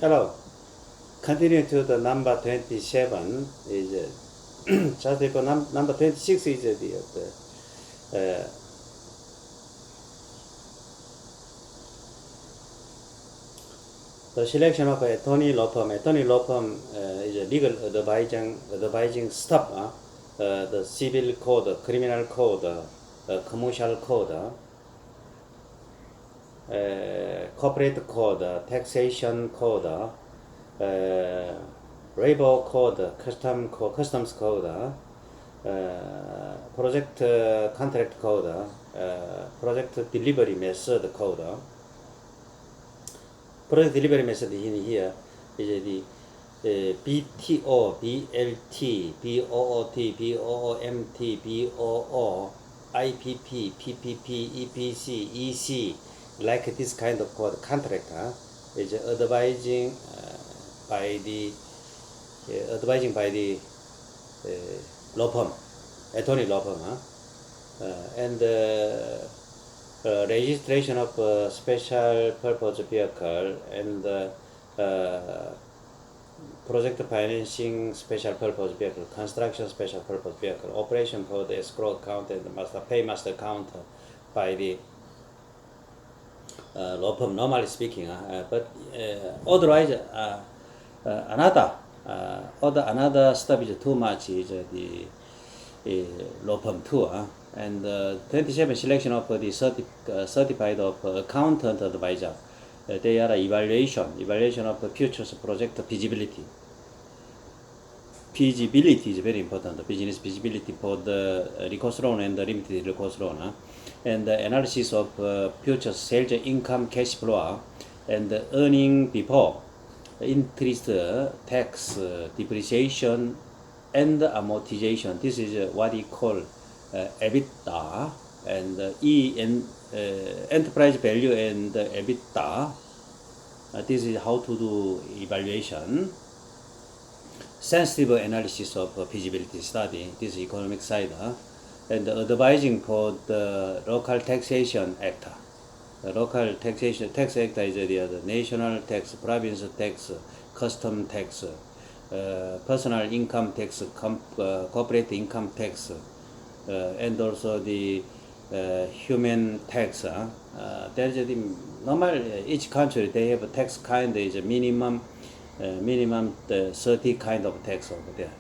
Hello. Continue to the number 27 is just because number 26 is the selection of attorney law firm. Attorney law firm is a legal advising staff. The civil code, criminal code, commercial code, corporate code, taxation code, labor code, customs code, project contract code, project delivery method code. Project delivery method in here is the BTO, BLT, BOOT, BOOMT, BOO, IPP, PPP, EPC, EC, like this kind of code contract is advising by the law firm, attorney law firm, and registration of special purpose vehicle and project financing special purpose vehicle, construction special purpose vehicle, operation for the escrow account and master account by the law firm, normally speaking. But otherwise, another stuff is too much is the law firm too. And 27 selection of the certified of accountant advisor. They are evaluation of the future project feasibility. Feasibility is very important. Business feasibility for the recourse loan and the limited recourse loan, and the analysis of future sales income, cash flow, and the earning before interest, tax, depreciation, and amortization. This is what we call EBITDA, and enterprise value and EBITDA. This is how to do evaluation. Sensitive analysis of feasibility study. This is economic side, and advising for the local taxation act. The local taxation tax act is the national tax, province tax, custom tax, personal income tax, corporate income tax, and also the human tax. There's the normal each country they have a tax kind is a minimum 30 kind of tax over there.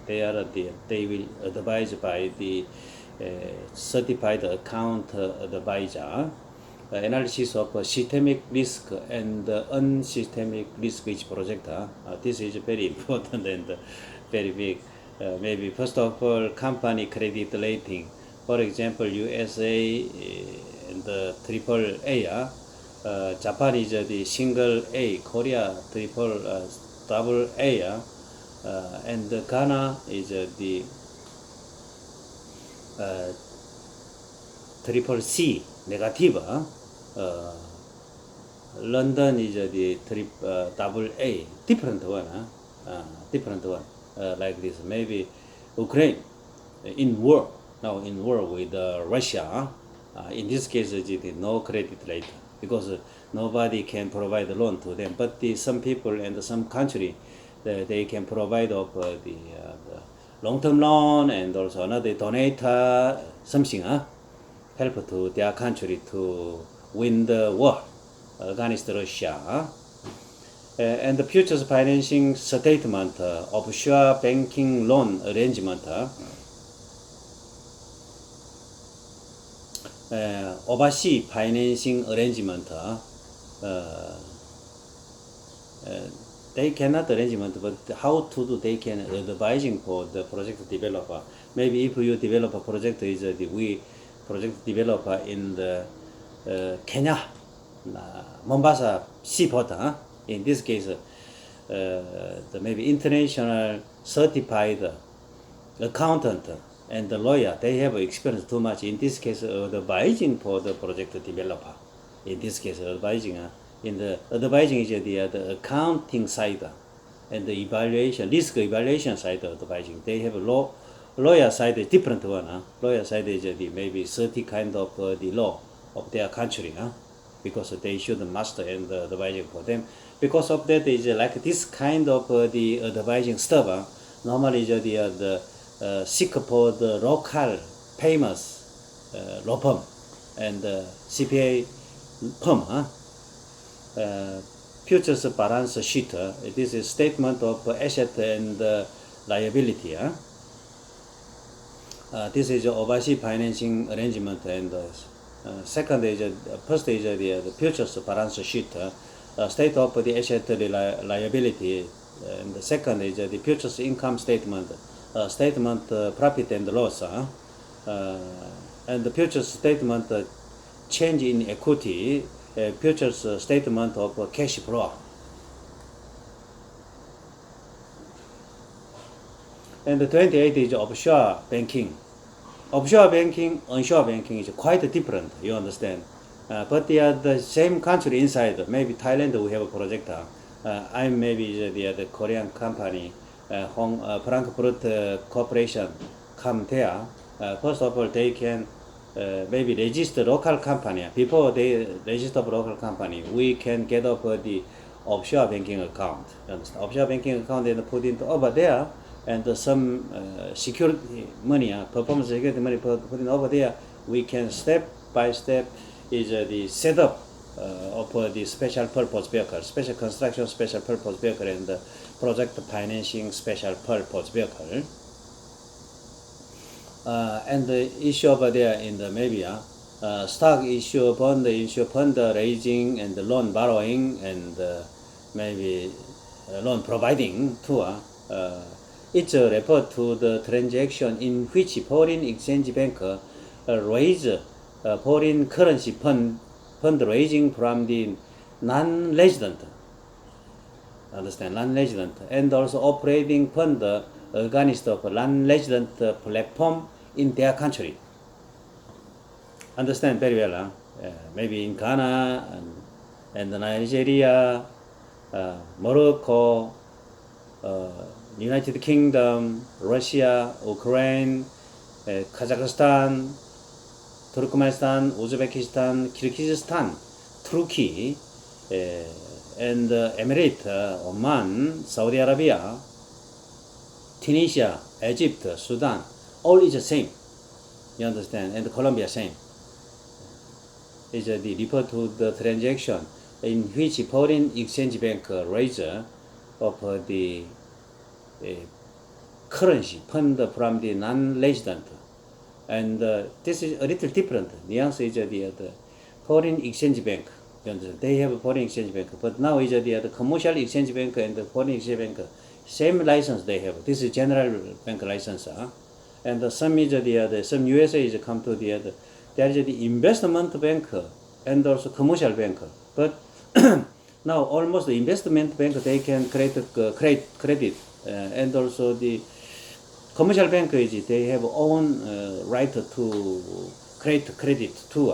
They will advise by the certified account advisor. Analysis of systemic risk and unsystemic risk each project. This is very important and very big. Maybe first of all, company credit rating. For example, USA and the triple A. Japan is the single A. Korea double A. And Ghana is the triple C negative. London is the double A, different one, like this. Maybe Ukraine in war with Russia. In this case, it is no credit rate because nobody can provide a loan to them. But some people and some country, they can provide of the long-term loan and also another donate something, help to their country to win the war against Russia. And the futures financing statement, offshore banking loan arrangement, overseas financing arrangement. They cannot arrangement, but how to do they can advising for the project developer. Maybe if you develop a project, we project developer in the Kenya, Mombasa seaport. In this case, the maybe international certified accountant and the lawyer, they have experience too much. In this case, advising for the project developer. In this case, advising in the advising is the accounting side and the evaluation, risk evaluation side of advising. They have lawyer side is different one. Lawyer side is maybe 30 kind of the law of their country, because they should master and advising for them. because of that is like this kind of the advising stuff. Normally the seek for the local famous law firm and CPA firm. Futures balance sheet. This is statement of asset and liability. This is overseas financing arrangement, and second is first is the futures balance sheet, state of the asset liability, and the second is the futures income statement, statement profit and loss, and the futures statement change in equity, futures statement of cash flow. And the 28 is offshore banking. Offshore banking, onshore banking is quite different, you understand. But they are the same country inside. Maybe Thailand we have a project. I'm maybe the Korean company, Frankfurt Corporation come there. First of all, they can maybe register local company. Before they register local company, we can get up the offshore banking account. You understand? Offshore banking account and put it over there. And some security money, performance security money put in over there, we can step by step is the setup of the special purpose vehicle, special construction special purpose vehicle, and the project financing special purpose vehicle. And the issue over there in the maybe stock issue, bond issue, fund raising, and the loan borrowing, and maybe loan providing too. It's referred to the transaction in which foreign exchange bank raise foreign currency fund raising from the non-resident. Understand? Non-resident, and also operating fund against of non-resident platform in their country. Understand very well. Maybe in Ghana and Nigeria, Morocco, United Kingdom, Russia, Ukraine, Kazakhstan, Turkmenistan, Uzbekistan, Kyrgyzstan, Turkey, and Emirate, Oman, Saudi Arabia, Tunisia, Egypt, Sudan, all is the same. You understand? And Colombia same. Is the refer to the transaction in which foreign exchange bank raise of the currency fund from the non-resident, and this is a little different. The answer is the foreign exchange bank. They have a foreign exchange bank, but now is the commercial exchange bank and the foreign exchange bank same license they have. This is general bank license, and some is the some USA is come to the there is the investment bank and also commercial bank, but now almost the investment bank they can create credit. And also the commercial bank is they have own right to create credit too.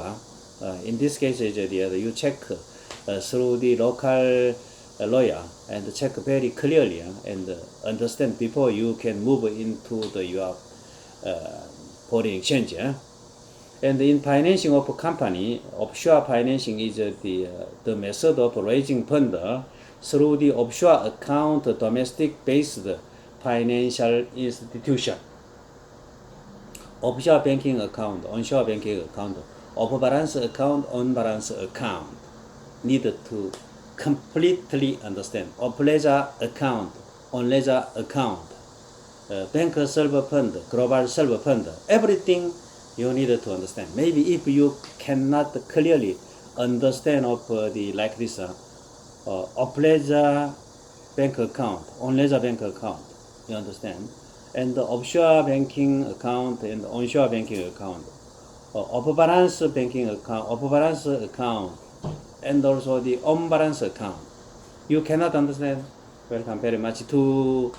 In this case, is you check through the local lawyer and check very clearly and understand before you can move into the your foreign exchange. And in financing of a company, offshore financing is the method of raising fund through the offshore account domestic-based financial institution. Offshore banking account, onshore banking account, off-balance account, on-balance account. Need to completely understand. Off-ledger account, on-ledger account, bank server fund, global server fund, everything you need to understand. Maybe if you cannot clearly understand of the like this, off-ledger bank account, on-ledger bank account, you understand? And the offshore banking account and onshore banking account, off-balance banking account, off-balance account, and also the on-balance account. You cannot understand? Welcome very much to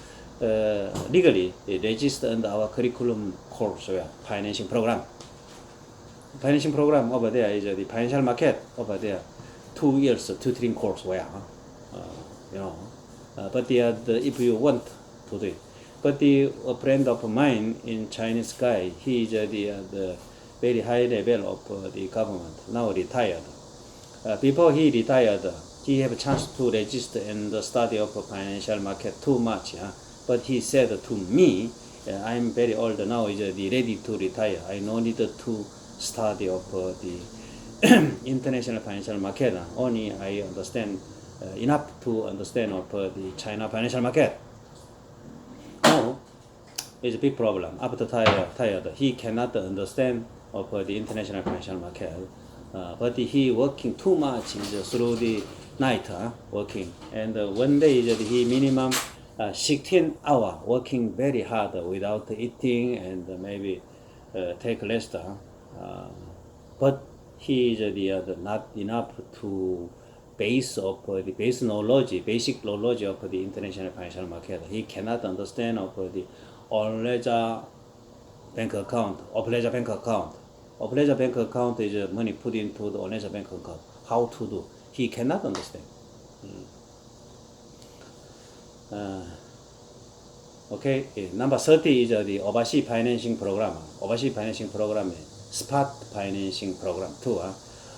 legally register in our curriculum course, financing program. Financing program over there is the financial market over there. 2 years tutoring course where, but if you want to do it. But a friend of mine in Chinese guy, he is the very high level of the government, now retired. Before he retired, he have a chance to resist in the study of financial market too much. But he said to me, I'm very old now, is ready to retire. I no need to study of the international financial market. Only I understand enough to understand of the China financial market. Now, it's a big problem. After tired, he cannot understand of the international financial market. But he working too much through the night, working. And one day he minimum 16 hours working very hard without eating and maybe take rest. But he is not enough to base of the basic knowledge of the international financial market. He cannot understand of the on-ledger bank account, off-ledger bank account. Off-ledger bank account is money put into the on-ledger bank account. How to do? He cannot understand. Okay, number 30 is the overseas financing program. Overseas financing program is spot financing program too.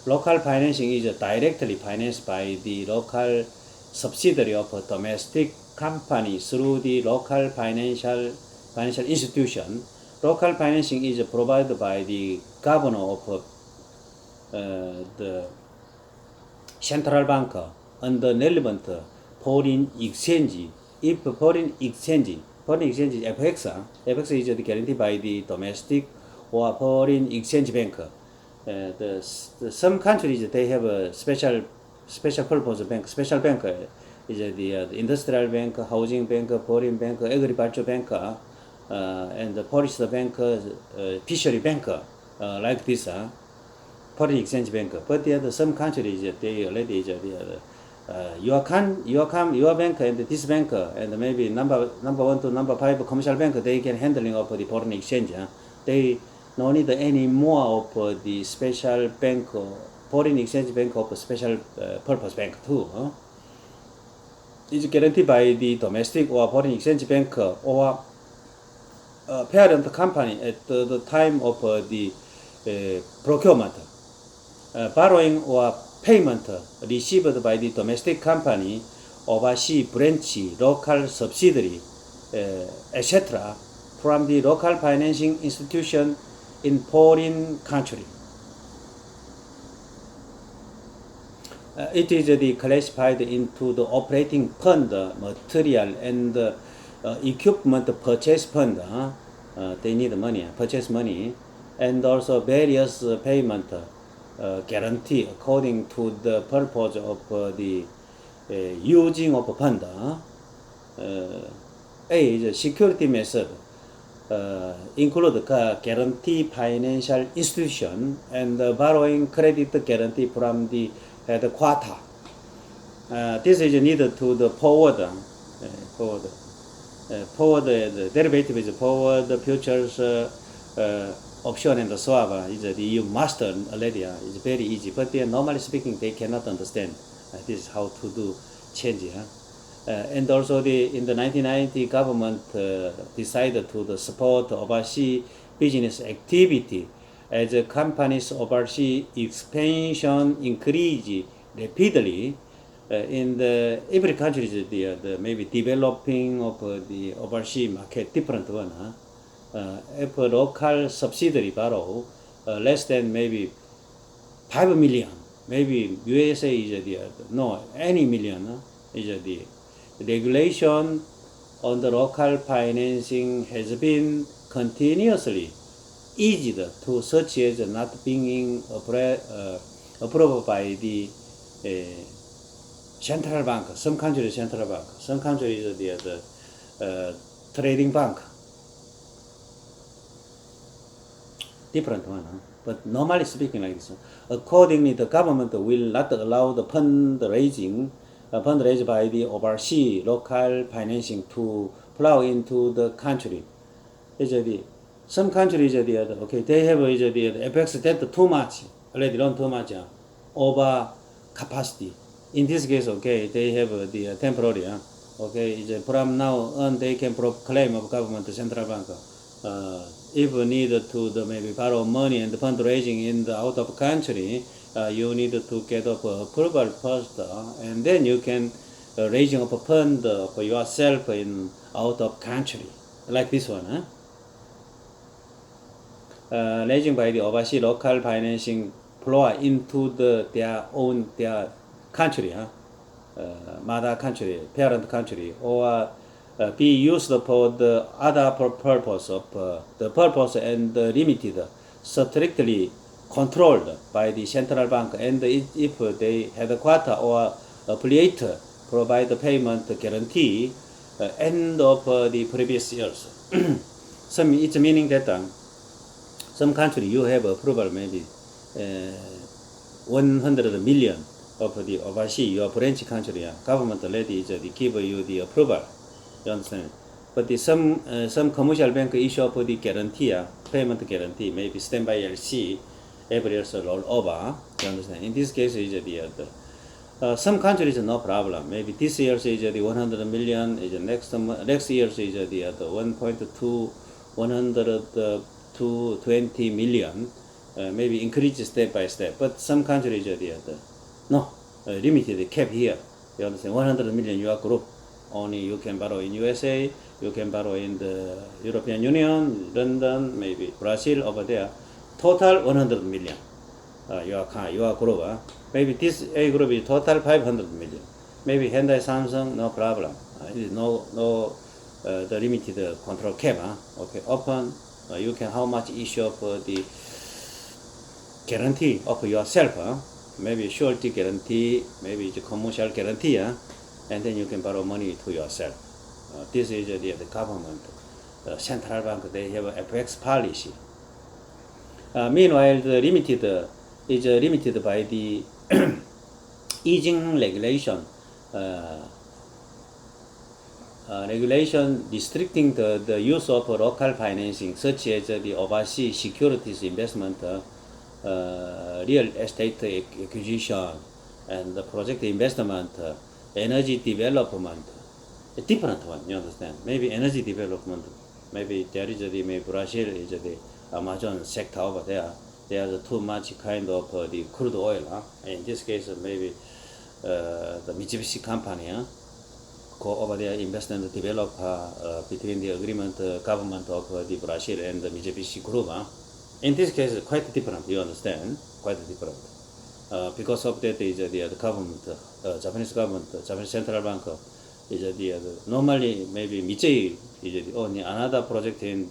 Local financing is directly financed by the local subsidiary of a domestic company through the local financial institution. Local financing is provided by the governor of the central bank and the relevant foreign exchange. If foreign exchange is FX, FX is guaranteed by the domestic or foreign exchange bank. Some countries they have a special purpose bank. Special bank is the industrial bank, housing bank, foreign bank, agriculture bank, and the Polish bank, fishery bank, like this, foreign exchange bank. But the some countries they already your bank and this bank and maybe number 1 to number 5 commercial bank they can handling of the foreign exchange. They no need any more of the special bank, foreign exchange bank of special purpose bank too. It's guaranteed by the domestic or foreign exchange bank or parent company at the time of the procurement. Borrowing or payment received by the domestic company, overseas branch, local subsidiary, etc., from the local financing institution in foreign country. It is classified into the operating fund, material and equipment purchase fund. They need money, purchase money, and also various payment guarantee according to the purpose of the using of fund. A is a security method. Include guarantee financial institution and borrowing credit guarantee from the headquarter. This is needed to the forward. Forward derivative is forward futures option and swap is you master already. It's very easy, but normally speaking they cannot understand. This is how to do change. And also in the 1990 government decided to support overseas business activity as a company's overseas expansion increase rapidly. In every country the maybe developing of the overseas market different one. If a local subsidiary borrow less than maybe 5 million, maybe USA is any million is the regulation on the local financing has been continuously eased to such as not being approved by the central bank. Some countries central bank, some countries the trading bank. Different one, but normally speaking like this. Accordingly, the government will not allow the fundraising by the overseas local financing to flow into the country. Some countries they have the FX debt too much, already run too much, over capacity. In this case, they have the temporary. From now on they can proclaim of government, the central bank. If needed to maybe borrow money and fundraising in the out of country, you need to get up approval first, and then you can raising up a fund for yourself in out of country, like this one. Raising by the overseas local financing flow into their country, mother country, parent country, or be used for the other purpose of the purpose and limited, strictly controlled by the central bank, and if they headquarter or affiliate provide the payment guarantee end of the previous years. Some it's meaning that some country you have approval maybe 100 million of the overseas your branch country government already give you the approval, you understand? But some commercial bank issue for the guarantee payment guarantee, maybe standby LC every year roll over, you understand? In this case is the some countries no problem. Maybe this year is the 100 million, is next year is the 1.2 120 million, maybe increase step by step. But some countries no limited cap here. You understand? 100 million your group. Only you can borrow in USA, you can borrow in the European Union, London, maybe Brazil over there. Total 100 million. Your group. Maybe this A group is total 500 million. Maybe Hyundai, Samsung, no problem. No the limited control cap. Okay, open. You can how much issue for the guarantee of yourself. Maybe surety guarantee, maybe the commercial guarantee, and then you can borrow money to yourself. This is the government, the central bank. They have a FX policy. Meanwhile, the limited is limited by the easing regulation. Regulation restricting the use of local financing, such as the overseas securities investment, real estate acquisition, and the project investment, energy development. A different one, you understand? Maybe energy development, maybe there is maybe Brazil is the Amazon sector over there. There's too much kind of the crude oil. In this case, maybe the Mitsubishi company go over there, invest and develop between the agreement government of the Brazil and the Mitsubishi group. In this case, quite different. You understand? Quite different. Because of that is the government, Japanese government, Japanese central bank is the normally maybe Mitsui is the only another project in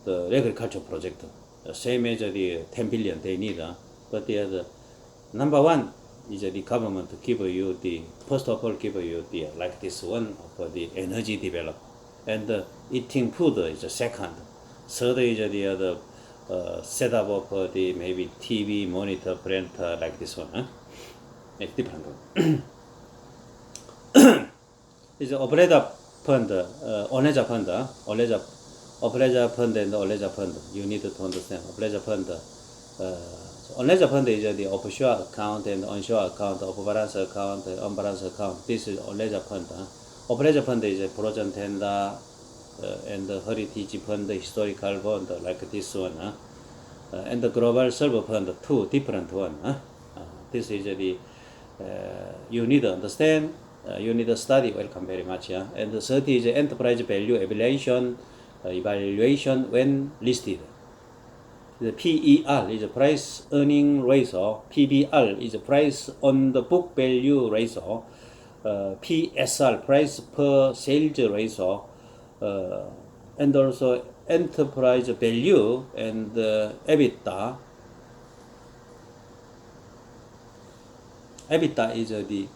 the agriculture project, same as the 10 billion they need, but the number one is the government give you the first of all give you the like this one for the energy develop, and eating food is the second, third is the other setup of the maybe TV monitor printer like this one. It's different one. It's Obreda fund, Oneja fund, Obreda fund and Oleja fund. You need to understand Obreda fund. Oneja fund is the offshore account and onshore account, off-balance account, unbalance account. This is Oneja fund. Obreda fund is a frozen tender and the heritage fund, historical fund like this one. And the global server fund, two different one. This is the you need to understand. You need to study. Welcome very much. And the third is enterprise value evaluation when listed. The PER is the price earning ratio. PBR is the price on the book value ratio. PSR, price per sales ratio, and also enterprise value and EBITDA. EBITDA is the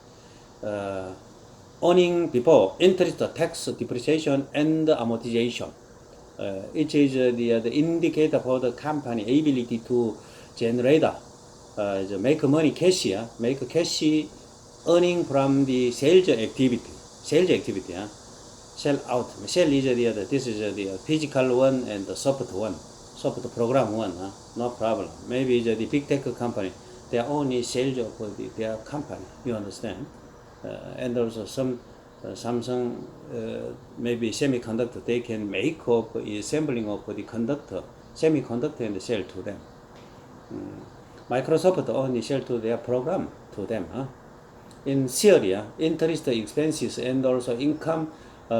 earning before interest, tax, depreciation, and amortization. It is the indicator for the company ability to generate, make money cash, make cash earning from the sales activity. Sell out. Sell is this is the physical one and the soft one, soft program one. No problem. Maybe it's the big tech company. They are only sales of their company. You understand? And also some Samsung, maybe semiconductor, they can make up assembling of the conductor, semiconductor and sell to them. Microsoft only share to their program to them. In theory, interest expenses and also income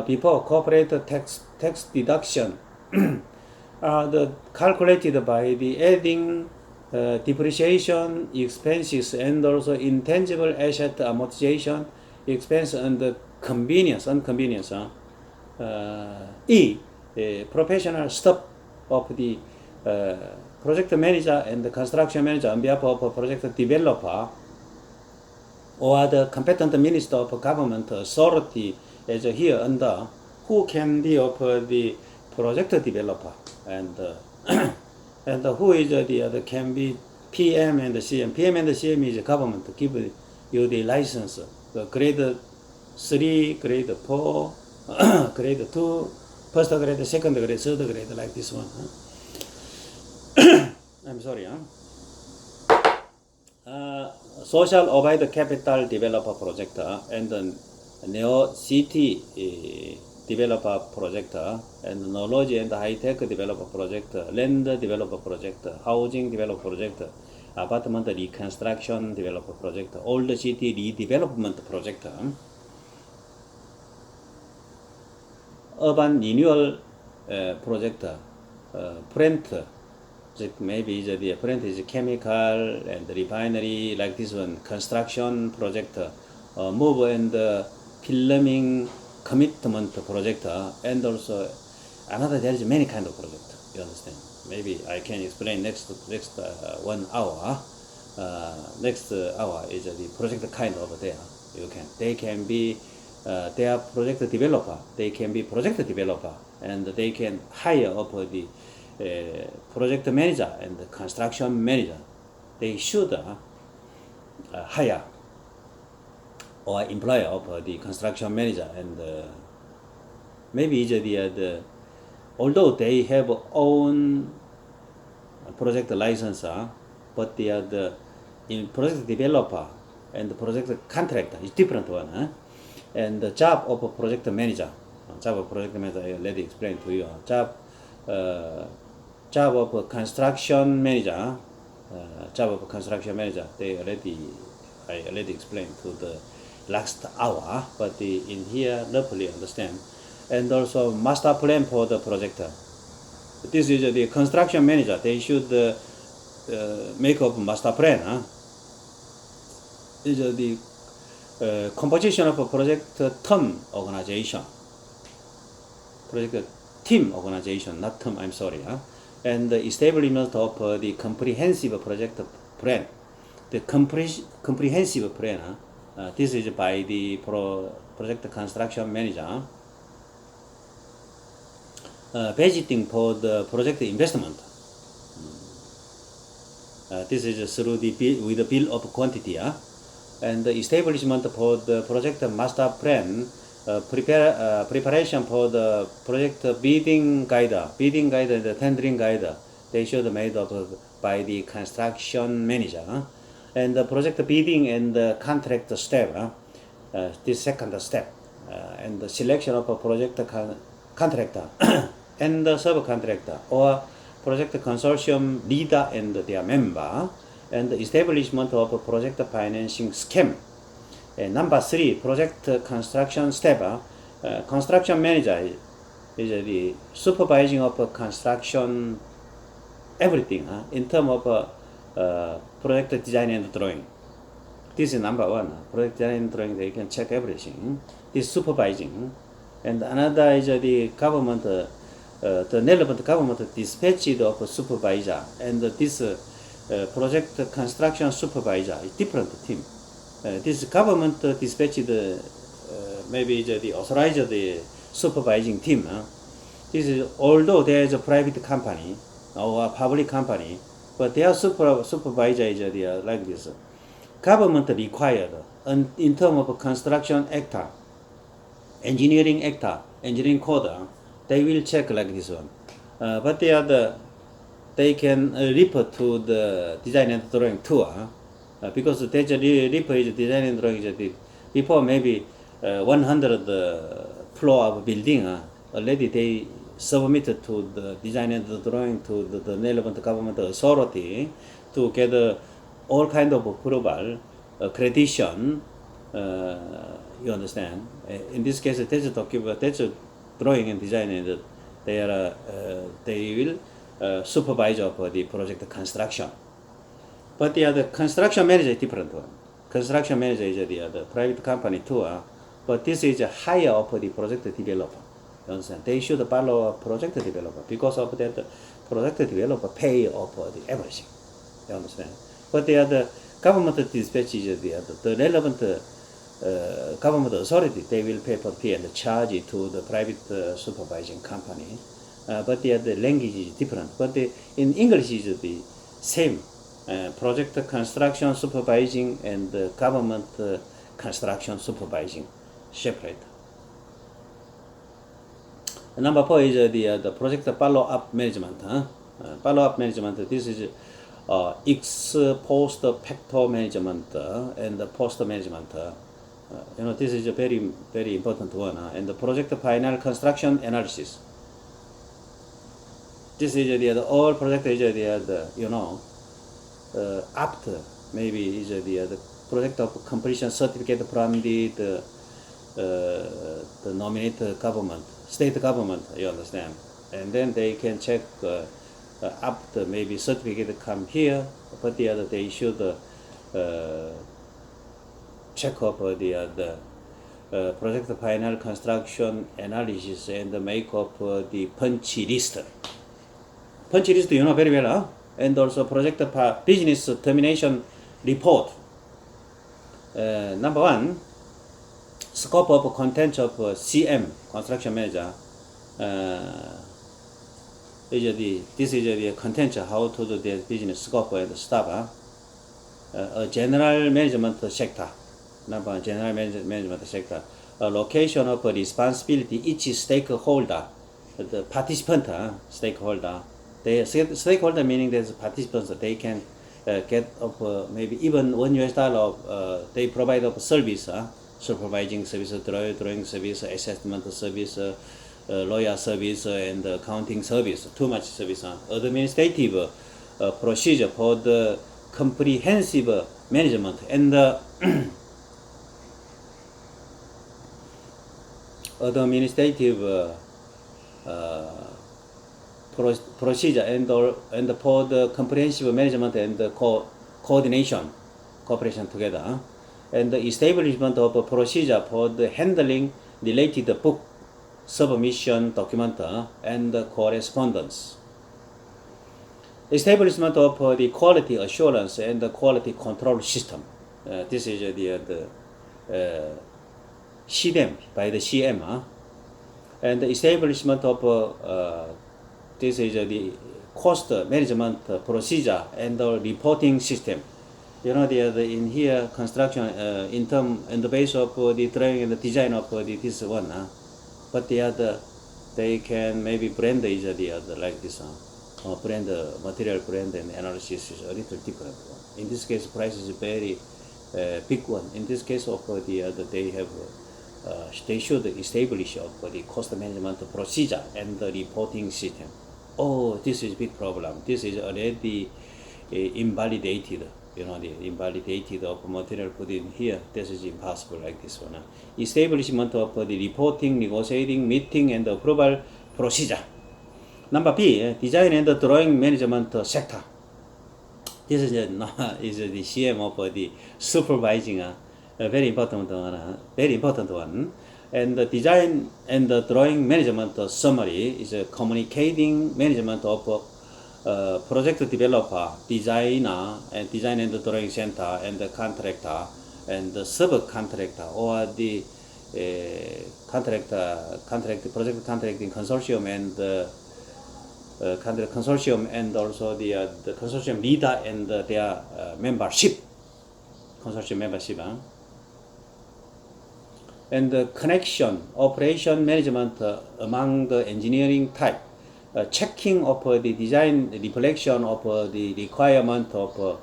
before corporate tax deduction are calculated by the adding depreciation expenses and also intangible asset amortization expense and the inconvenience. Professional staff of the project manager and the construction manager on behalf of a project developer or the competent minister of government authority as here under who can be of the project developer and and who is the other can be PM and the CM. PM and the CM is government give you the license, the grade 3, grade 4, grade 2, first grade, second grade, third grade, like this one. I'm sorry. Social Orbit Capital Developer Project and the Neo City Developer Project and Knowledge and High Tech Developer Project, Land Developer Project, Housing Developer Project, Apartment Reconstruction Developer Project, Old City Redevelopment Project, Urban Renewal Project, Print. Maybe the print is chemical and refinery like this one, construction project, move and filming commitment project, and also another there is many kind of project. You understand? Maybe I can explain next 1 hour. Next hour is the project kind over there. They can be they are project developer. They can be project developer, and they can hire up the project manager and the construction manager. They should hire or employer of the construction manager, and maybe although they have own project license, but they are the in project developer and the project contractor is different one. And the job of a project manager, I already explained to you. Job of a construction manager, I already explained to the last hour, but in here roughly understand. And also master plan for the project. This is the construction manager. They should make up master plan. Is the composition of a project team organization. Project team organization, not term. I'm sorry. And the establishment of the comprehensive project plan. The comprehensive plan. This is by the project construction manager. Budgeting for the project investment. This is through the bill, with the bill of quantity. And the establishment for the project master plan. Preparation for the project bidding guide and the tendering guide. They should be made up by the construction manager. And the project bidding and the contract step, this second step, and the selection of a project contractor and the subcontractor or project consortium leader and their member, and the establishment of a project financing scheme. And number 3, project construction step. Construction manager is the supervising of construction everything in terms of project design and drawing. This is number 1. Project design and drawing, they can check everything. This supervising. And another is the government, the relevant government dispatched of a supervisor. And this project construction supervisor is different team. This government dispatched maybe the authorized the supervising team. This is although there is a private company or a public company, but their supervisor is like this. Government required in terms of construction actor, engineering actor, engineering code, they will check like this one. But they can refer to the design and drawing too. Because they refer is design and drawing before maybe 100 floor of building already they submitted to the design and the drawing to the relevant government authority to get all kind of approval, accreditation, you understand. In this case, that's a document, that's a drawing and design, and they will supervise of the project construction. But the other construction manager is different one. Construction manager is the other private company too, but this is a higher of the project developer. You understand? They should follow a project developer because of that project developer pay of the everything. You understand? But the other government dispatch is the relevant government authority. They will pay for fee and charge it to the private supervising company. But the other language is different. But in English is the same. Project construction supervising and government construction supervising separate. Number 4 is the project follow-up management. Follow-up management, this is ex post facto management and post management. This is a very, very important one. And the project final construction analysis. This is the all project is after maybe is the project of completion certificate from the nominated government, state government, you understand, and then they can check after maybe certificate come here, but the other they should check up the project final construction analysis and make up the punch list. Punch list you know very well, huh? And also project business termination report. Number 1, scope of content of CM, construction manager. This is the content how to do the business scope and stuff. A general management sector. Number 1, general management sector. A location of responsibility each stakeholder, the participant, stakeholder. The stakeholder meaning there's participants, they can get up maybe even $1 they provide of service, supervising service, drawing service, assessment service, lawyer service, and accounting service, too much service. Administrative procedure for the comprehensive management and administrative procedure and for the comprehensive management and coordination, cooperation together, and the establishment of a procedure for the handling related book, submission document, and correspondence. Establishment of the quality assurance and the quality control system. This is the CDM by the CM, and the establishment of this is the cost management procedure and the reporting system. In here construction in term and the base of the drawing and the design of this one, but the other they can maybe brand is the other like this brand material brand and analysis is a little different one. In this case, price is a very big one. In this case of the other, they should establish of the cost management procedure and the reporting system. Oh, this is a big problem. This is already invalidated. The invalidated of material put in here. This is impossible like this one. Establishment of the reporting, negotiating, meeting, and approval procedure. Number B, design and drawing management sector. This is the CM of the supervising, a very important one. Very important one. And the design and the drawing management summary is a communicating management of project developer, designer, and design and the drawing center, and the contractor, and the subcontractor, or the project contracting consortium, and consortium, and also the consortium leader and their membership, consortium membership. And the connection, operation management among the engineering type, checking of the design reflection of the requirement of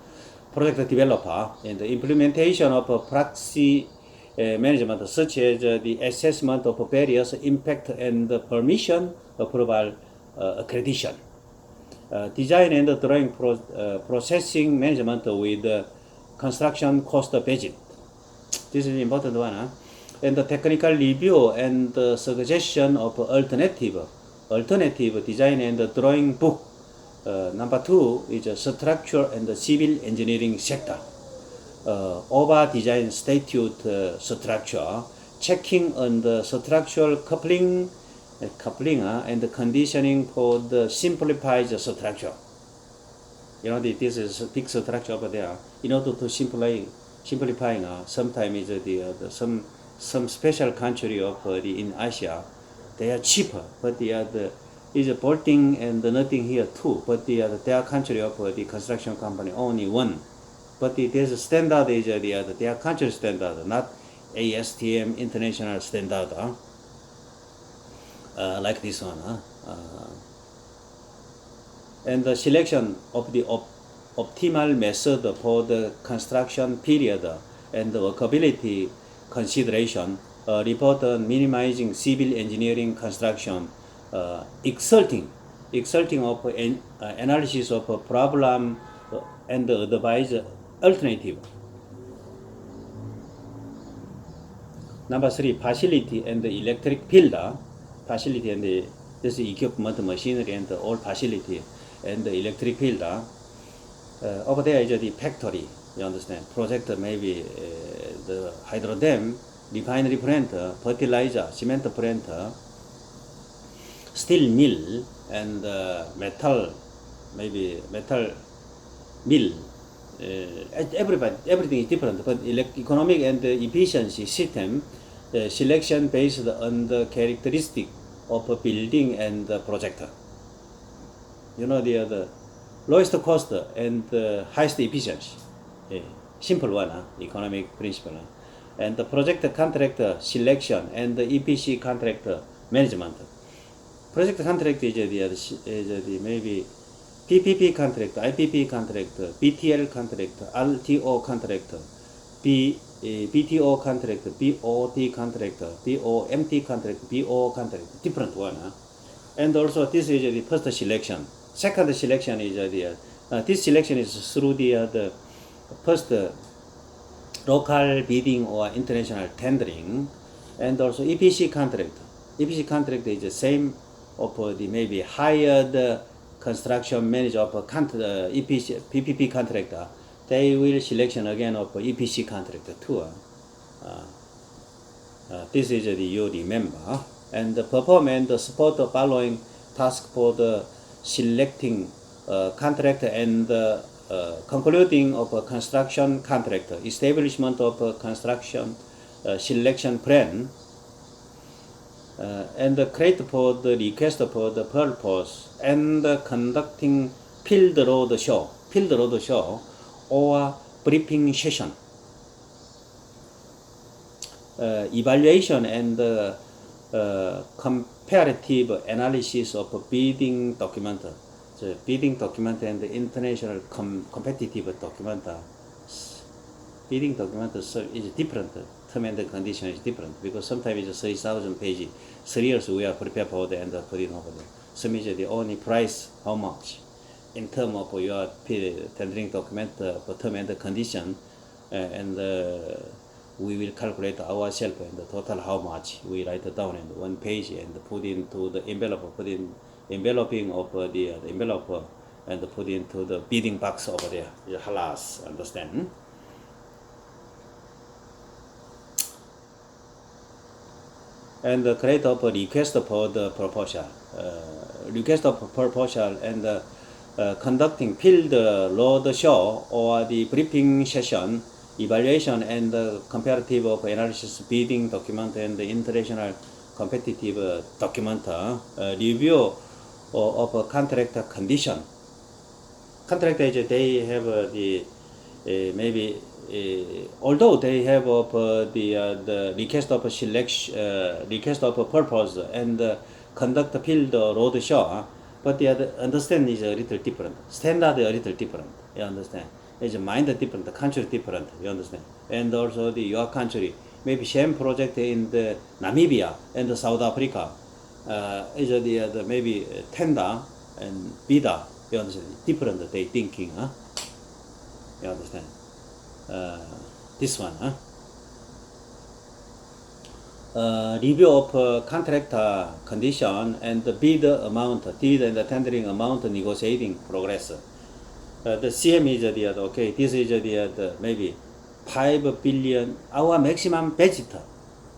project developer, and the implementation of proxy management, such as the assessment of various impact and permission, approval, accreditation. Design and drawing processing management with construction cost budget. This is important one. And the technical review and the suggestion of alternative design and drawing book. Number 2 is a structural and civil engineering sector. OVA design statute structure, checking on the structural coupling and conditioning for the simplified structure. You know, this is a big structure over there. In order to simplifying, sometimes some special country of in Asia, they are cheaper, but is bolting and nothing here too. But their country of the construction company only one. But there's a standard is their country standard, not ASTM international standard. Like this one. And the selection of the optimal method for the construction period and the workability consideration, report on minimizing civil engineering construction, exalting of analysis of a problem and advise alternative. Number 3, facility and the electric field. Facility and this equipment, machinery and all facility and the electric field. Over there is the factory, you understand. Project maybe the hydro dam, refinery plant, fertilizer, cement plant, steel mill, and metal mill. Everything is different, but economic and efficiency system selection based on the characteristic of a building and the project. You know, the lowest cost and highest efficiency. Simple one, economic principle. And the project contractor selection and the EPC contractor management. Project contract is the maybe PPP contract, IPP contract, BTL contract, LTO contract, BTO contract, BOT contract, BOMT contract, BO contract, different one. And also this is the first selection. Second selection is this selection is through the first local bidding or international tendering, and also EPC contract. EPC contract is the same of the maybe hired construction manager of EPC PPP contractor. They will selection again of EPC contractor too. This is the you remember, and perform and support the following task for the selecting contract and concluding of a construction contract, establishment of a construction selection plan, and create for the request for the purpose, and conducting field road show or briefing session, evaluation and comparative analysis of bidding document. The bidding document and the international competitive document. Bidding document is different. Term and condition is different because sometimes it's 30,000 pages. 3 years we are prepared for the and put it over there. Some is the only price how much in terms of your tendering document for term and condition, and we will calculate ourselves and the total how much we write it down in one page and put into the envelope, put in enveloping of the envelope and put into the bidding box over there. Halas, understand? And create of a request for the proposal. Request of proposal and conducting field road show or the briefing session, evaluation and comparative of analysis bidding document and the international competitive document, review of a contract condition. Contract agent, they have the maybe although they have the request of selection, request of purpose and conduct field road show, but the understanding is a little different. Standard a little different. You understand? It's mind different, the country different. You understand? And also your country, maybe same project in the Namibia and the South Africa, is the maybe tender and bidder. You understand? Different they thinking, huh? You understand? this one. Review of contract condition and the bid amount, bid and the tendering amount negotiating progress. The CM is okay, this is the maybe 5 billion, our maximum budget,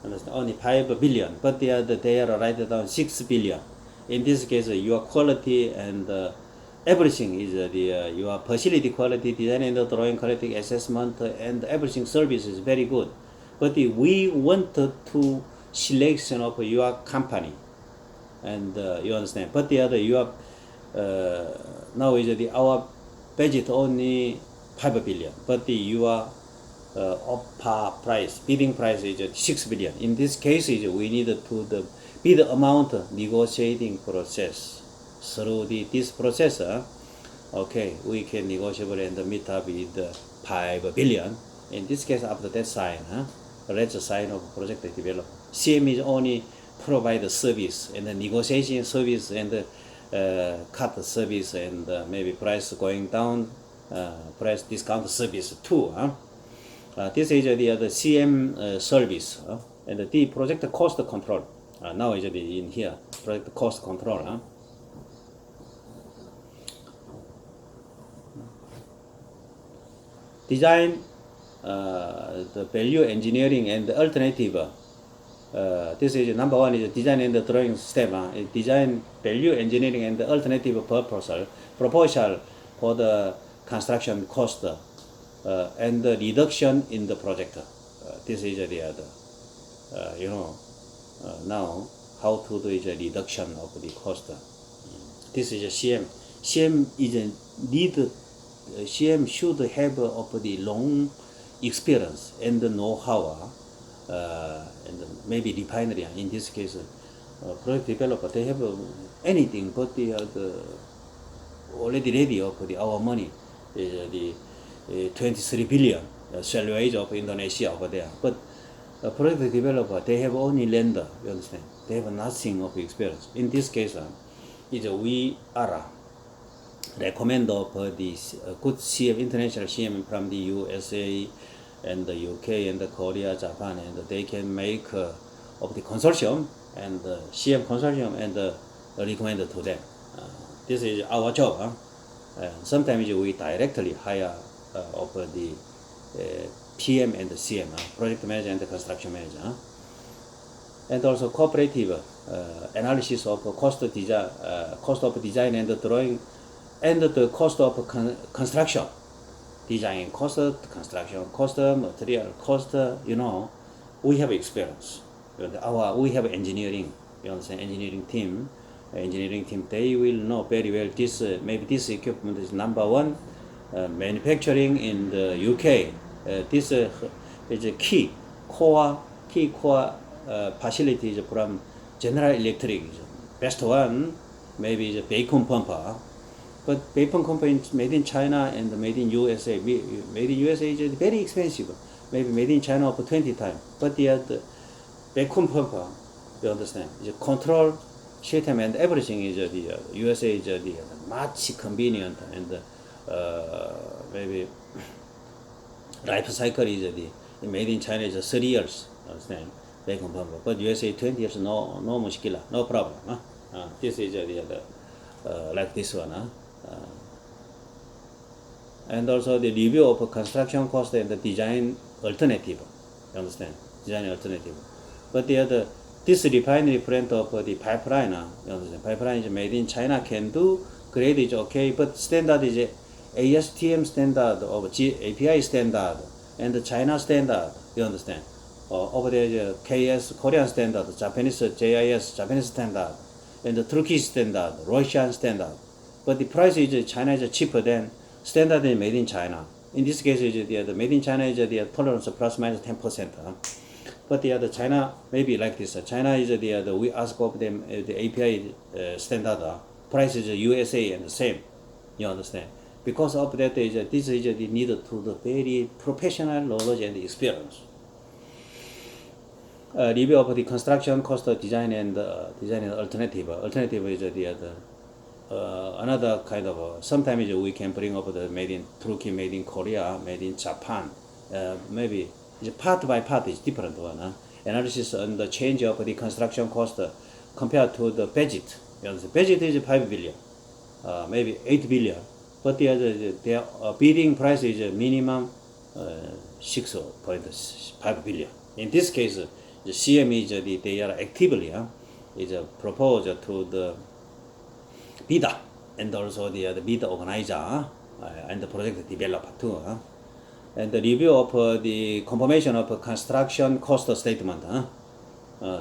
understand, only 5 billion, but they are write down 6 billion. In this case, your quality and everything is your facility quality, design and drawing quality, assessment, and everything service is very good. But we want to selection of your company, and you understand. But you have now is our budget only 5 billion, but your offer price, bidding price is 6 billion. In this case, we need to the bid amount negotiating process. Through this process, okay, we can negotiate and meet up with 5 billion. In this case, after that sign, let's sign of project developer. CM is only provide the service and the negotiation service and cut service and maybe price going down, price discount service too. This is the CM service and the project cost control. Now is in here project cost control. Design, the value engineering and the alternative. This is number one is design and the drawing step. Design, value engineering and the alternative proposal for the construction cost and the reduction in the project. This is the other. Now how to do is a reduction of the cost. This is a CM. CM is a need. CM should have of the long experience and know-how, and maybe refinery. In this case, project developer, they have anything, but they are already ready of our money. The 23 billion salary of Indonesia over there. But project developer, they have only lender. You understand? They have nothing of experience. In this case, we are recommend of this good CM, international CM from the USA and the UK and the Korea, Japan, and they can make of the consortium and CM consortium and recommend to them. This is our job. Sometimes we directly hire of the PM and the CM, project manager and the construction manager, and also cooperative analysis of cost of design and the drawing, and the cost of construction, design cost, construction cost, material cost. We have experience. We have engineering. You understand? Engineering team, they will know very well this. Maybe this equipment is number one manufacturing in the UK. This is a key core facilities from General Electric. Best one maybe is a vacuum pumper. But vacuum company is made in China and made in USA. Made in USA is very expensive. Maybe made in China for 20 times. But the vacuum pumper, you understand, is control system and everything is the USA is the much convenient and maybe life cycle is the made in China is 30 years. Understand? Vacuum pumper. But USA 20 years no mushkila, no problem. This is like this one. And also the review of construction cost and the design alternative. You understand? Design alternative. But this refinery plant of the pipeline, you understand? Pipeline is made in China, can do, grade is okay, but standard is ASTM standard of API standard and the China standard. You understand? Over there is KS Korean standard, Japanese JIS Japanese standard, and the Turkish standard, Russian standard. But the price is China is cheaper than standard is made in China. In this case, the made in China is the tolerance plus minus 10%. But the China maybe like this. China is we ask of them the API standard price is USA and the same. You understand? Because of that this is the need to the very professional knowledge and experience. Review of the construction cost, design and alternative. Alternative is another kind of. Sometimes we can bring up the made in Turkey, made in Korea, made in Japan, maybe it's part by part is different one. Analysis on the change of the construction cost compared to the budget. Budget is 5 billion, maybe 8 billion, but their bidding price is minimum 6.5 billion. In this case, the CM is they are actively is proposed to the bidder and also the bid organizer and the project developer too. And the review of the confirmation of construction cost statement.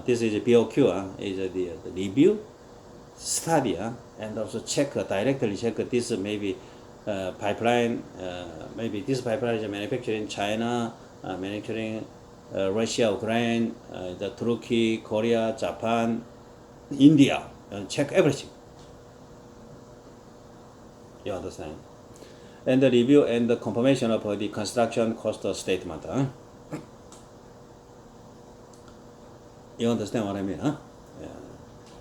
This is BOQ, is the review, study, and also directly check this maybe pipeline, maybe this pipeline is manufactured in China, manufacturing Russia, Ukraine, the Turkey, Korea, Japan, India, and check everything. You understand? And the review and the confirmation of the construction cost statement. You understand what I mean? Yeah.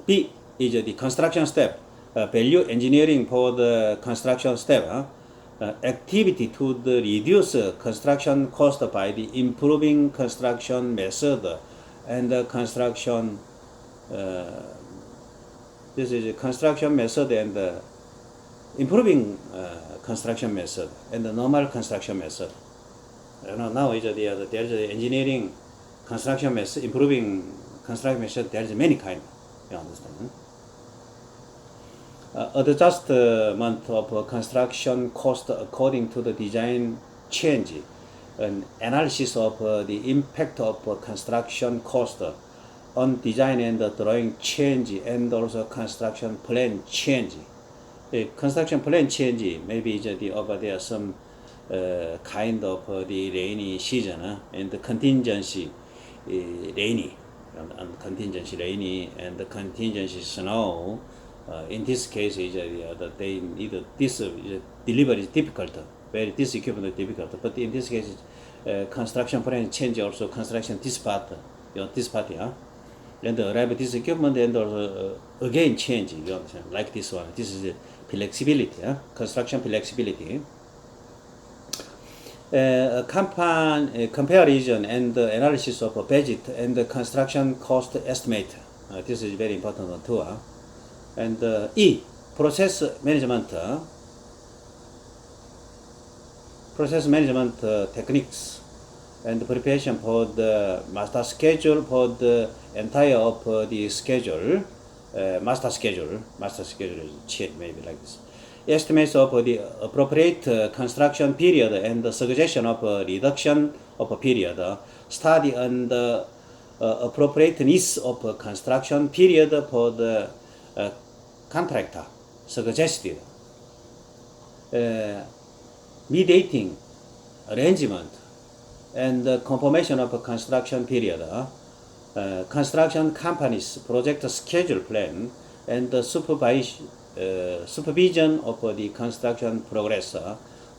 B is the construction step. Value engineering for the construction step. Activity to the reduce construction cost by the improving construction method and the construction. This is a construction method and improving construction method and the normal construction method. Now is there is engineering construction method, improving construction method. There is many kind. You understand? Adjustment of construction cost according to the design change, an analysis of the impact of construction cost on design and the drawing change, and also construction plan change. The construction plan change maybe over there some kind of the rainy season and the contingency rainy and contingency rainy and the contingency snow. In this case, they need this delivery is difficult, this equipment is difficult. But in this case, construction plan change also construction this part, this part, and arrive this equipment and also again change. You understand? Like this one. This is flexibility, construction flexibility. Comparison and analysis of budget and the construction cost estimate. This is very important one too. And E, process management. Process management techniques and preparation for the master schedule for the entire of the schedule. Master schedule is changed maybe like this. Estimates of the appropriate construction period and the suggestion of reduction of a period. Study on the appropriateness of construction period for the contractor suggested. Mediating arrangement and confirmation of a construction period. Construction companies project schedule plan and the supervision of the construction progress,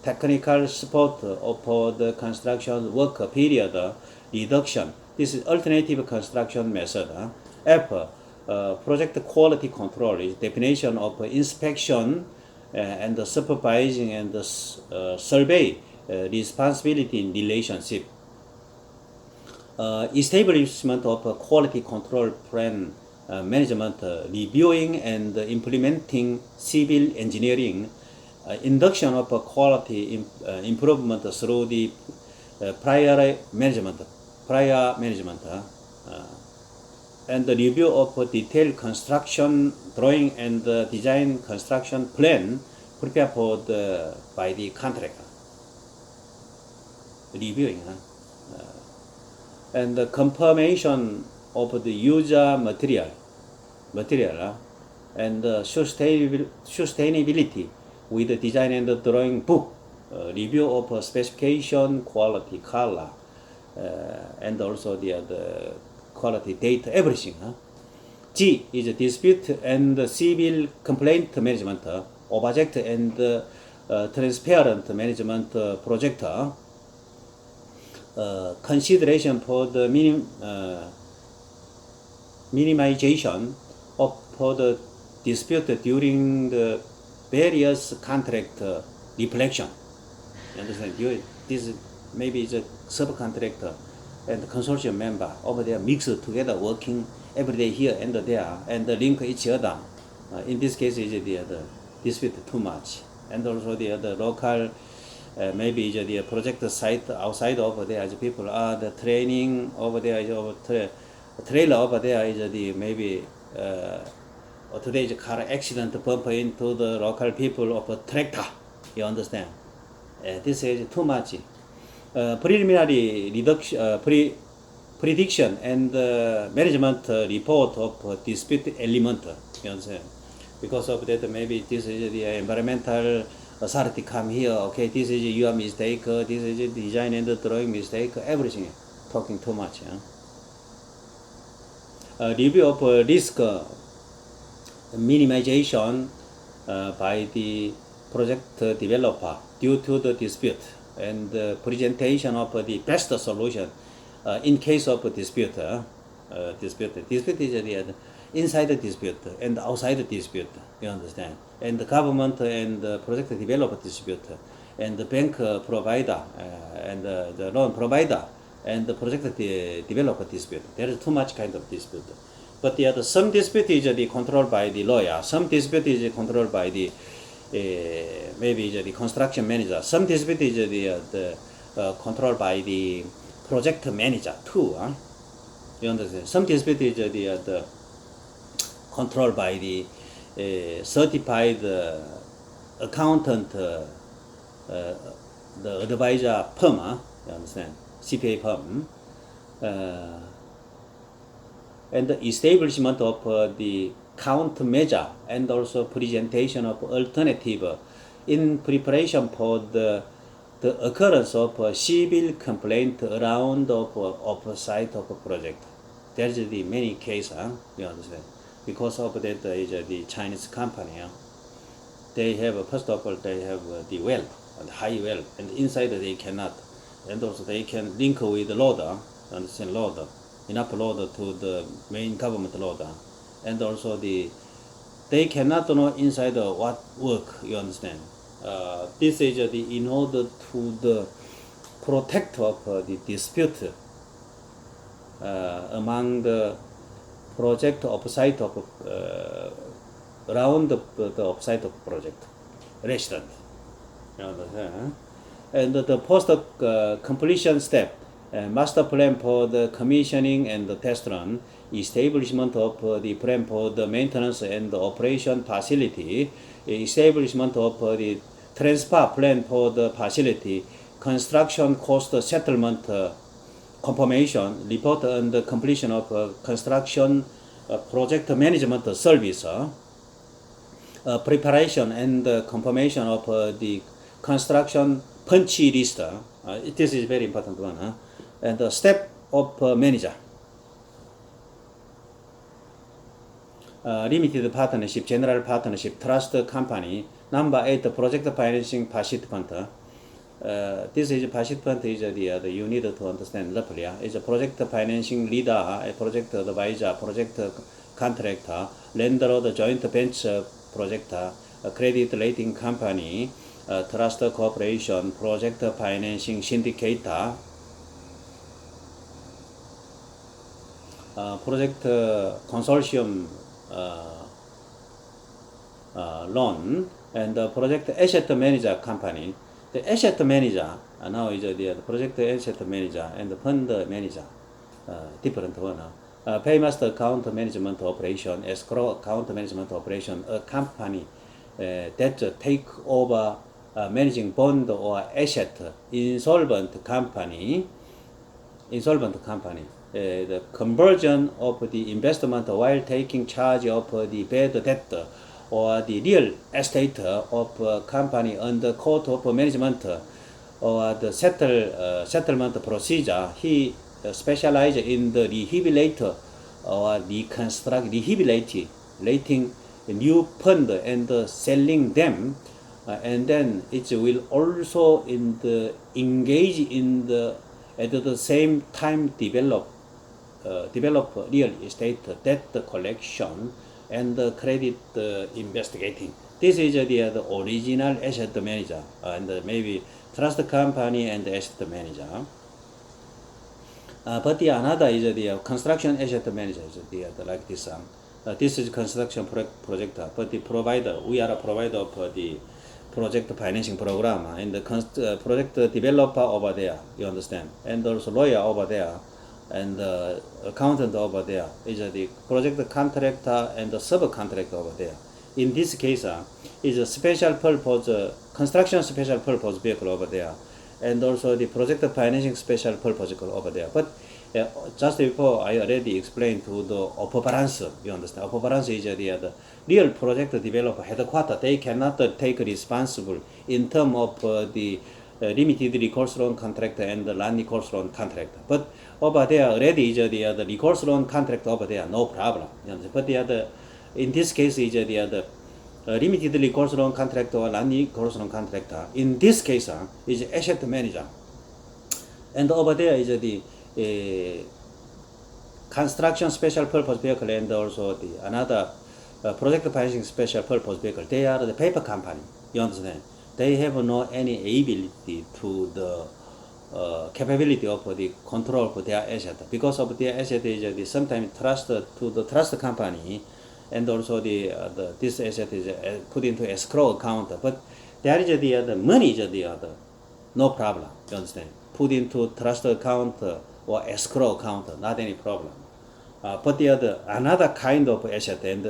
technical support of the construction work period reduction. This is alternative construction method. F, project quality control is definition of inspection and the supervising and the survey responsibility in relationship. Establishment of a quality control plan management, reviewing and implementing civil engineering, induction of a quality improvement through the prior management, and the review of detailed construction drawing and design construction plan prepared by the contractor. Reviewing. And the confirmation of the user material and sustainability with the design and the drawing book, review of specification, quality, color, and also the quality data, everything. G is a dispute and civil complaint management, object and transparent management project. Consideration for the minimization for the dispute during the various contract reflection. You understand? This maybe is a subcontractor and consortium member over there mixed together, working every day here and there, and link each other. In this case, is the dispute too much, and also the other local. Maybe the project site outside over there, the people are the training over there, trailer over there is the maybe today's car accident bump into the local people of a tractor. You understand? This is too much. Preliminary prediction and management report of dispute element. You understand? Because of that, maybe this is the environmental authority come here. Okay, this is your mistake. This is design and drawing mistake. Everything talking too much. Review of risk minimization by the project developer due to the dispute, and presentation of the best solution in case of dispute. Dispute is the inside the dispute and outside the dispute. You understand? And the government and the project developer dispute, and the bank provider and the loan provider and the project developer dispute. There is too much kind of dispute. But the other, some dispute is controlled by the lawyer. Some dispute is controlled by the maybe the construction manager. Some dispute is controlled by the project manager too. You understand? Some dispute is the controlled by the certified accountant, the advisor firm. You understand? CPA firm. And the establishment of the countermeasure and also presentation of alternative in preparation for the occurrence of a civil complaint around of site of a project. There's the many cases, you understand? Because of that is the Chinese company. They have, first of all, they have the well, the high well, and inside they cannot. And also they can link with the loader, understand, loader, enough loader to the main government loader. And also they cannot know inside what work, you understand. This is in order to the protect of the dispute among the project offsite of around the offsite of project resident. You understand? And the post completion step, master plan for the commissioning and the test run, establishment of the plan for the maintenance and the operation facility, establishment of the transfer plan for the facility, construction cost settlement confirmation, report on the completion of construction project management service, preparation and confirmation of the construction punch list. This is very important one. And the step of manager. Limited partnership, general partnership, trust company. Number 8, project financing participant. This is participant is the you need to understand roughly. Is a project financing leader, a project advisor, project contractor, lender, the joint venture project, a credit rating company, trust corporation, project financing syndicator, project consortium loan, and project asset manager company. The asset manager now is the project asset manager and the fund manager, different one. Paymaster account management operation, escrow account management operation, a company that take over managing bond or asset, insolvent company, the conversion of the investment while taking charge of the bad debt, or the real estate of a company under court of management, or the settlement procedure. He specializes in the rehabilitator or rehabilitating new fund and selling them, and then it will also engage in the at the same time develop real estate debt collection and credit investigating. This is the original asset manager, and maybe trust company and asset manager. But the another is the construction asset manager is the like this. This is construction project, but the provider, we are a provider of the project financing program, and the project developer over there, you understand, and also lawyer over there, and accountant over there is the project contractor and the subcontractor over there. In this case, is a special purpose construction special purpose vehicle over there, and also the project financing special purpose vehicle over there. But just before I already explained to the upper balance, you understand. Upper balance is the real project developer headquarter. They cannot take responsible in terms of the limited recourse loan contract and the non-recourse loan contract. But over there already is the recourse loan contract over there, no problem. You understand? But the other, in this case is the limited recourse loan contract or non-recourse loan contract. In this case is asset manager, and over there is the construction special purpose vehicle and also the another project financing special purpose vehicle. They are the paper company. You understand? They have no any ability to the capability of the control of their asset, because of their asset is the sometimes trust to the trust company, and also this asset is put into escrow account. But there is the money is the other, no problem. You understand? Put into trust account or escrow account, not any problem. But the other another kind of asset and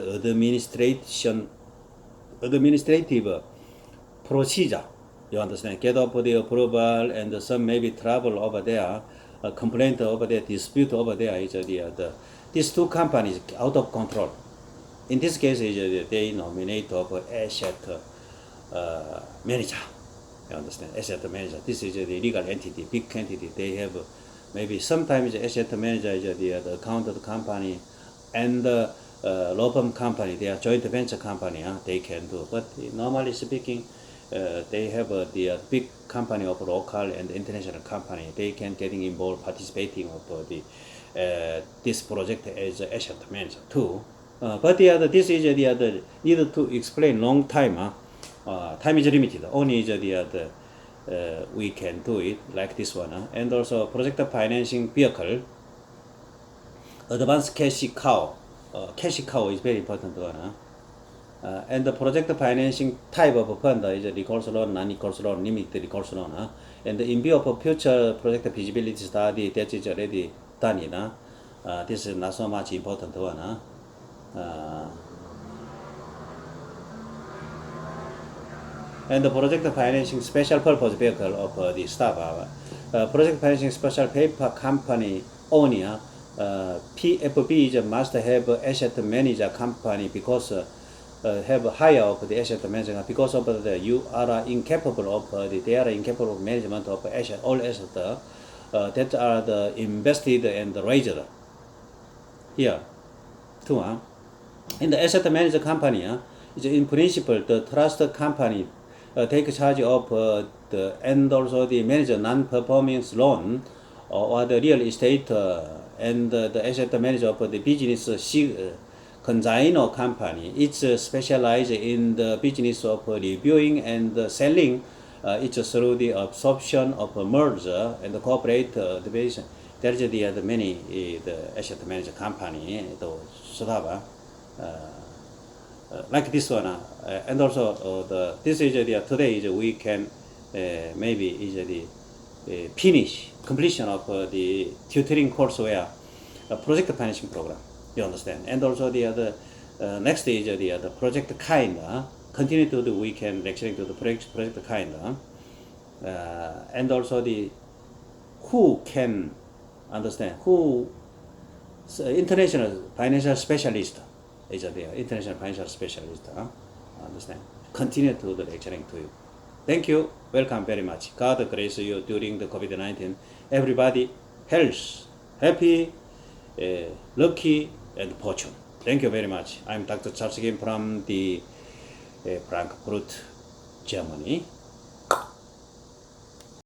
administrative procedure. You understand? Get up the approval and some maybe trouble over there, complaint over there, dispute over there is these two companies out of control. In this case, is they nominate of asset manager. You understand? Asset manager. This is the legal entity, big entity. They have maybe sometimes asset manager is the accountant company and law firm company. They are joint venture company. They can do. But normally speaking, they have the big company of local and international company. They can getting involved, participating of the this project as asset manager too. But this is the need to explain long time. Time is limited. Only is we can do it like this one. And also project financing vehicle, advanced cash cow. Cash cow is very important one. And the project financing type of fund is recourse loan, non-recourse loan, limited recourse loan. And in view of future project feasibility study, that is already done. This is not so much important one. And the project financing special purpose vehicle of the staff. Project financing special paper company owner, PFB is must have asset manager company because have higher of the asset management, because of you are incapable of they are incapable of management of asset, all assets that are the invested and raised here too. In the asset manager company, is in principle the trust company take charge of the and also the manager non-performing loan or the real estate and the asset manager of the business consignor company. It's specialized in the business of reviewing and selling. It's through the absorption of a merger and the corporate division. There is the many the asset manager company like this one, and also this is today is we can maybe is the completion of the tutoring courseware project financing program. You understand? And also the other next is the project kind. Continue to the we can lecturing to the project kind, and also the who can understand who international financial specialist is the international financial specialist. Understand? Continue to the lecturing to you. Thank you. Welcome very much. God bless you during the COVID-19. Everybody, health, happy, lucky, and fortune. Thank you very much. I'm Dr. Charles again from the Frankfurt, Germany.